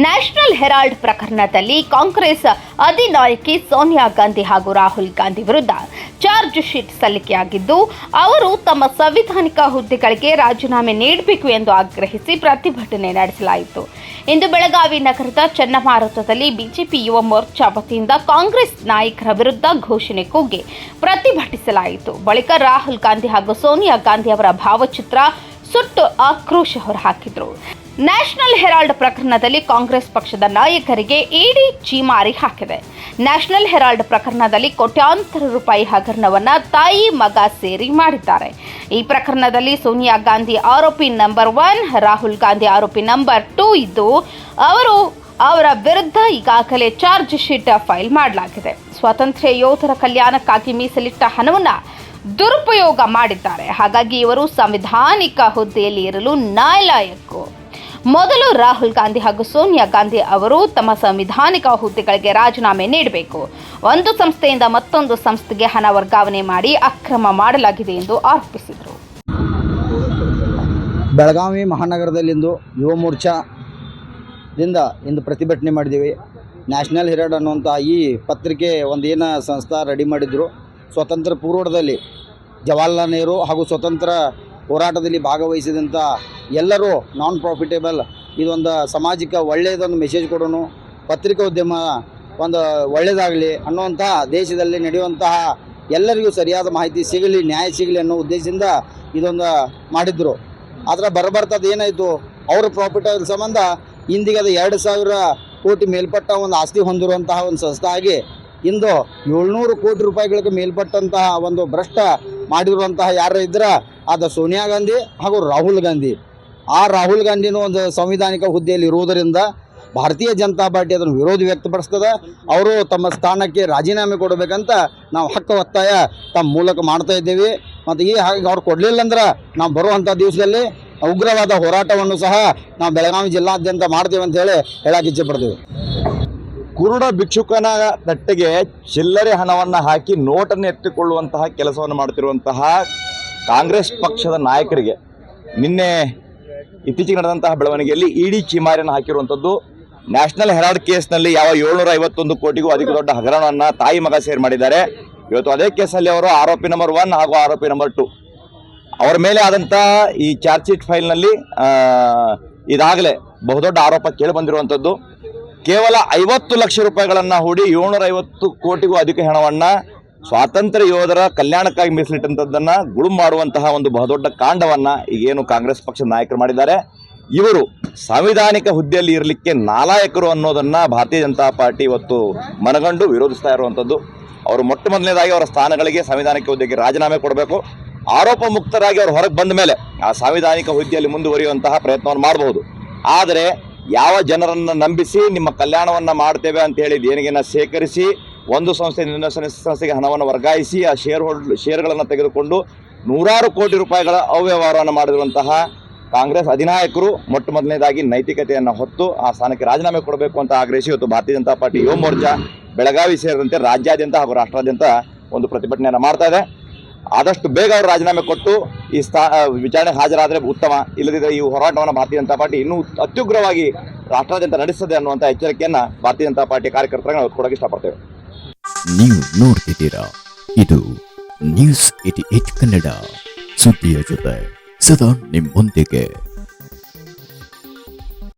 National Herald ಪ್ರಕರಣದಲ್ಲಿ ಕಾಂಗ್ರೆಸ್ ಅಧಿನಾಯಕಿ ಸೋನಿಯಾ ಗಾಂಧಿ ಹಾಗೂ ರಾಹುಲ್ ಗಾಂಧಿ ವಿರುದ್ಧ ಚಾರ್ಜ್ ಶೀಟ್ ಸಲ್ಲಿಕೆಯಾಗಿದ್ದು, ಅವರು ತಮ್ಮ ಸಂವಿಧಾನಿಕ ಹುದ್ದೆಗಳಿಗೆ ರಾಜೀನಾಮೆ ನೀಡಬೇಕು ಎಂದು ಆಗ್ರಹಿಸಿ ಪ್ರತಿಭಟನೆ ನಡೆಸಲಾಯಿತು. ಇಂದು ಬೆಳಗಾವಿ ನಗರದ ಚನ್ನಮಾರುತದಲ್ಲಿ ಬಿಜೆಪಿ ಯುವ ಮೋರ್ಚಾ ವತಿಯಿಂದ ಕಾಂಗ್ರೆಸ್ ನಾಯಕರ ವಿರುದ್ಧ ಘೋಷಣೆ ಕೂಗಿ ಪ್ರತಿಭಟಿಸಲಾಯಿತು. ಬಳಿಕ ರಾಹುಲ್ ಗಾಂಧಿ ಹಾಗೂ ಸೋನಿಯಾ ಗಾಂಧಿ ಅವರ ಭಾವಚಿತ್ರ ಸುಟ್ಟು ಆಕ್ರೋಶ ಹೊರಹಾಕಿದರು. ನ್ಯಾಷನಲ್ ಹೆರಾಲ್ಡ್ ಪ್ರಕರಣದಲ್ಲಿ ಕಾಂಗ್ರೆಸ್ ಪಕ್ಷದ ನಾಯಕರಿಗೆ ಇಡಿ ಛೀಮಾರಿ ಹಾಕಿದೆ. ನ್ಯಾಷನಲ್ ಹೆರಾಲ್ಡ್ ಪ್ರಕರಣದಲ್ಲಿ ಕೋಟ್ಯಾಂತರ ರೂಪಾಯಿ ಹಗರಣವನ್ನ ತಾಯಿ ಮಗ ಸೇರಿ ಮಾಡಿದ್ದಾರೆ. ಈ ಪ್ರಕರಣದಲ್ಲಿ ಸೋನಿಯಾ ಗಾಂಧಿ ಆರೋಪಿ ನಂಬರ್ 1, ರಾಹುಲ್ ಗಾಂಧಿ ಆರೋಪಿ ನಂಬರ್ 2 ಇದ್ದು ಅವರ ವಿರುದ್ಧ ಈಗಾಗಲೇ ಚಾರ್ಜ್ ಶೀಟ್ ಫೈಲ್ ಮಾಡಲಾಗಿದೆ. ಸ್ವಾತಂತ್ರ್ಯ ಯೋಧರ ಕಲ್ಯಾಣಕ್ಕಾಗಿ ಮೀಸಲಿಟ್ಟ ಹಣವನ್ನು ದುರುಪಯೋಗ ಮಾಡಿದ್ದಾರೆ. ಹಾಗಾಗಿ ಇವರು ಸಂವಿಧಾನಿಕ ಹುದ್ದೆಯಲ್ಲಿ ಇರಲು ನಾಲಾಯಕ್ಕು. ಮೊದಲು ರಾಹುಲ್ ಗಾಂಧಿ ಹಾಗೂ ಸೋನಿಯಾ ಗಾಂಧಿ ಅವರು ತಮ್ಮ ಸಂವಿಧಾನಿಕ ಹುದ್ದೆಗಳಿಗೆ ರಾಜೀನಾಮೆ ನೀಡಬೇಕು. ಒಂದು ಸಂಸ್ಥೆಯಿಂದ ಮತ್ತೊಂದು ಸಂಸ್ಥೆಗೆ ಹಣ ವರ್ಗಾವಣೆ ಮಾಡಿ ಅಕ್ರಮ ಮಾಡಲಾಗಿದೆ ಎಂದು ಆರೋಪಿಸಿದರು. ಬೆಳಗಾವಿ ಮಹಾನಗರದಲ್ಲಿಂದು ಯುವ ಮೋರ್ಚಾದಿಂದ ಇಂದು ಪ್ರತಿಭಟನೆ ಮಾಡಿದ್ದೀವಿ. ನ್ಯಾಷನಲ್ ಹೆರಾಲ್ಡ್ ಅನ್ನುವಂಥ ಈ ಪತ್ರಿಕೆ ಒಂದೇನು ಸಂಸ್ಥೆ ರೆಡಿ ಮಾಡಿದ್ರು. ಸ್ವಾತಂತ್ರ್ಯ ಪೂರ್ವದಲ್ಲಿ ಜವಾಹರ್ಲಾಲ್ ನೆಹರು ಹಾಗೂ ಸ್ವತಂತ್ರ ಹೋರಾಟದಲ್ಲಿ ಭಾಗವಹಿಸಿದಂಥ ಎಲ್ಲರೂ ನಾನ್ ಪ್ರಾಫಿಟೇಬಲ್ ಇದೊಂದು ಸಮಾಜಕ್ಕೆ ಒಳ್ಳೆಯದೊಂದು ಮೆಸೇಜ್ ಕೊಡೋಣ, ಪತ್ರಿಕೋದ್ಯಮ ಒಂದು ಒಳ್ಳೆಯದಾಗಲಿ ಅನ್ನುವಂತಹ ದೇಶದಲ್ಲಿ ನಡೆಯುವಂತಹ ಎಲ್ಲರಿಗೂ ಸರಿಯಾದ ಮಾಹಿತಿ ಸಿಗಲಿ, ನ್ಯಾಯ ಸಿಗಲಿ ಅನ್ನೋ ಉದ್ದೇಶದಿಂದ ಇದೊಂದು ಮಾಡಿದ್ರು. ಆದರೆ ಬರಬರ್ತದ್ದು ಏನಾಯಿತು, ಅವರ ಪ್ರಾಫಿಟ್ ಸಂಬಂಧ ಇಂದಿಗೆ ಅದು 2,000 ಕೋಟಿ ಮೇಲ್ಪಟ್ಟ ಒಂದು ಆಸ್ತಿ ಹೊಂದಿರುವಂತಹ ಒಂದು ಸಂಸ್ಥೆ ಆಗಿ ಇಂದು 700 ಕೋಟಿ ರೂಪಾಯಿಗಳಿಗೆ ಮೇಲ್ಪಟ್ಟಂತಹ ಒಂದು ಭ್ರಷ್ಟ ಮಾಡಿರುವಂತಹ ಯಾರು ಇದ್ರೆ ಅದು ಸೋನಿಯಾ ಗಾಂಧಿ ಹಾಗೂ ರಾಹುಲ್ ಗಾಂಧಿ. ಆ ರಾಹುಲ್ ಗಾಂಧಿನೂ ಒಂದು ಸಂವಿಧಾನಿಕ ಹುದ್ದೆಯಲ್ಲಿ ಇರುವುದರಿಂದ ಭಾರತೀಯ ಜನತಾ ಪಾರ್ಟಿ ಅದನ್ನು ವಿರೋಧ ವ್ಯಕ್ತಪಡಿಸ್ತದೆ. ಅವರು ತಮ್ಮ ಸ್ಥಾನಕ್ಕೆ ರಾಜೀನಾಮೆ ಕೊಡಬೇಕಂತ ನಾವು ಒತ್ತಾಯ ತಮ್ಮ ಮೂಲಕ ಮಾಡ್ತಾ ಇದ್ದೇವೆ. ಮತ್ತು ಈ ಹಾಗೆ ಅವ್ರು ಕೊಡಲಿಲ್ಲ ಅಂದ್ರೆ ನಾವು ಬರುವಂಥ ದಿವಸದಲ್ಲಿ ಉಗ್ರವಾದ ಹೋರಾಟವನ್ನು ಸಹ ನಾವು ಬೆಳಗಾವಿ ಜಿಲ್ಲಾದ್ಯಂತ ಮಾಡ್ತೇವೆ ಅಂತ ಹೇಳಕ್ಕೆ ಇಚ್ಛೆ ಪಡ್ತೇವೆ. ಕುರುಡ ಭಿಕ್ಷುಕನ ತಟ್ಟೆಗೆ ಚಿಲ್ಲರೆ ಹಣವನ್ನು ಹಾಕಿ ನೋಟನ್ನು ಎತ್ತಿಕೊಳ್ಳುವಂತಹ ಕೆಲಸವನ್ನು ಮಾಡ್ತಿರುವಂತಹ ಕಾಂಗ್ರೆಸ್ ಪಕ್ಷದ ನಾಯಕರಿಗೆ ನಿನ್ನೆ ಇತ್ತೀಚೆಗೆ ನಡೆದಂತಹ ಬೆಳವಣಿಗೆಯಲ್ಲಿ ಇಡಿ ಛೀಮಾರಿಯನ್ನು ಹಾಕಿರುವಂಥದ್ದು. ನ್ಯಾಷನಲ್ ಹೆರಾಲ್ಡ್ ಕೇಸ್ನಲ್ಲಿ ಯಾವ 751 ಕೋಟಿಗೂ ಅಧಿಕ ದೊಡ್ಡ ಹಗರಣವನ್ನು ತಾಯಿ ಮಗ ಸೇರಿ ಮಾಡಿದ್ದಾರೆ. ಇವತ್ತು ಅದೇ ಕೇಸಲ್ಲಿ ಅವರು ಆರೋಪಿ ನಂಬರ್ 1 ಹಾಗೂ ಆರೋಪಿ ನಂಬರ್ 2 ಅವರ ಮೇಲೆ ಆದಂಥ ಈ ಚಾರ್ಜ್ ಶೀಟ್ ಫೈಲ್ನಲ್ಲಿ ಇದಾಗಲೇ ಬಹುದೊಡ್ಡ ಆರೋಪ ಕೇಳಿ ಬಂದಿರುವಂಥದ್ದು. ಕೇವಲ 50 ಲಕ್ಷ ರೂಪಾಯಿಗಳನ್ನು ಹೂಡಿ 750 ಕೋಟಿಗೂ ಅಧಿಕ ಹಣವನ್ನು ಸ್ವಾತಂತ್ರ್ಯ ಯೋಧರ ಕಲ್ಯಾಣಕ್ಕಾಗಿ ಮೀಸಲಿಟ್ಟಂಥದ್ದನ್ನು ಗುಳುಂ ಮಾಡುವಂತಹ ಒಂದು ಬಹುದೊಡ್ಡ ಕಾಂಡವನ್ನು ಈಗೇನು ಕಾಂಗ್ರೆಸ್ ಪಕ್ಷದ ನಾಯಕರು ಮಾಡಿದ್ದಾರೆ. ಇವರು ಸಾಂವಿಧಾನಿಕ ಹುದ್ದೆಯಲ್ಲಿ ಇರಲಿಕ್ಕೆ ನಾಲಾಯಕರು ಅನ್ನೋದನ್ನು ಭಾರತೀಯ ಜನತಾ ಪಾರ್ಟಿ ಇವತ್ತು ಮನಗಂಡು ವಿರೋಧಿಸ್ತಾ ಇರುವಂಥದ್ದು. ಅವರು ಮೊಟ್ಟ ಮೊದಲನೇದಾಗಿ ಅವರ ಸ್ಥಾನಗಳಿಗೆ ಸಾಂವಿಧಾನಿಕ ಹುದ್ದೆಗೆ ರಾಜೀನಾಮೆ ಕೊಡಬೇಕು. ಆರೋಪ ಮುಕ್ತರಾಗಿ ಅವರು ಹೊರಗೆ ಬಂದ ಮೇಲೆ ಆ ಸಾಂವಿಧಾನಿಕ ಹುದ್ದೆಯಲ್ಲಿ ಮುಂದುವರಿಯುವಂತಹ ಪ್ರಯತ್ನವನ್ನು ಮಾಡಬಹುದು. ಆದರೆ ಯಾವ ಜನರನ್ನು ನಂಬಿಸಿ ನಿಮ್ಮ ಕಲ್ಯಾಣವನ್ನು ಮಾಡ್ತೇವೆ ಅಂತ ಹೇಳಿ ದೇಣಿಗೆಯನ್ನು ಸೇಕರಿಸಿ ಒಂದು ಸಂಸ್ಥೆಯಿಂದ ಇನ್ನೊಂದು ಸಂಸ್ಥೆಗೆ ಹಣವನ್ನು ವರ್ಗಾಯಿಸಿ ಆ ಶೇರ್ಗಳನ್ನು ತೆಗೆದುಕೊಂಡು ನೂರಾರು ಕೋಟಿ ರೂಪಾಯಿಗಳ ಅವ್ಯವಹಾರವನ್ನು ಮಾಡಿರುವಂತಹ ಕಾಂಗ್ರೆಸ್ ಅಧಿನಾಯಕರು ಮೊಟ್ಟ ಮೊದಲನೇದಾಗಿ ನೈತಿಕತೆಯನ್ನು ಹೊತ್ತು ಆ ಸ್ಥಾನಕ್ಕೆ ರಾಜೀನಾಮೆ ಕೊಡಬೇಕು ಅಂತ ಆಗ್ರಹಿಸಿ ಇವತ್ತು ಭಾರತೀಯ ಜನತಾ ಪಾರ್ಟಿ ಯುವ ಮೋರ್ಚಾ ಬೆಳಗಾವಿ ಸೇರಿದಂತೆ ರಾಜ್ಯಾದ್ಯಂತ ಹಾಗೂ ರಾಷ್ಟ್ರಾದ್ಯಂತ ಒಂದು ಪ್ರತಿಭಟನೆಯನ್ನು ಮಾಡ್ತಾ ಇದೆ. ಆದಷ್ಟು ಬೇಗ ಅವರು ರಾಜೀನಾಮೆ ಕೊಟ್ಟು ಈ ವಿಚಾರಣೆಗೆ ಹಾಜರಾದರೆ ಉತ್ತಮ. ಇಲ್ಲದಿದ್ದರೆ ಈ ಹೋರಾಟವನ್ನು ಭಾರತೀಯ ಜನತಾ ಪಾರ್ಟಿ ಇನ್ನೂ ಅತ್ಯುಗ್ರವಾಗಿ ರಾಷ್ಟ್ರಾದ್ಯಂತ ನಡೆಸುತ್ತದೆ ಅನ್ನುವಂಥ ಎಚ್ಚರಿಕೆಯನ್ನು ಭಾರತೀಯ ಜನತಾ ಪಾರ್ಟಿ ಕಾರ್ಯಕರ್ತರಿಗೆ ನಾವು ಕೊಡೋಕೆ ಇಷ್ಟಪಡ್ತೇವೆ. ನೀವು ನೋಡ್ತಿದ್ದೀರಾ, ಇದು ನ್ಯೂಸ್ 88 ಕನ್ನಡ, ಸುದ್ದಿಯ ಜೊತೆ ಸದಾ ನಿಮ್ಮೊಂದಿಗೆ.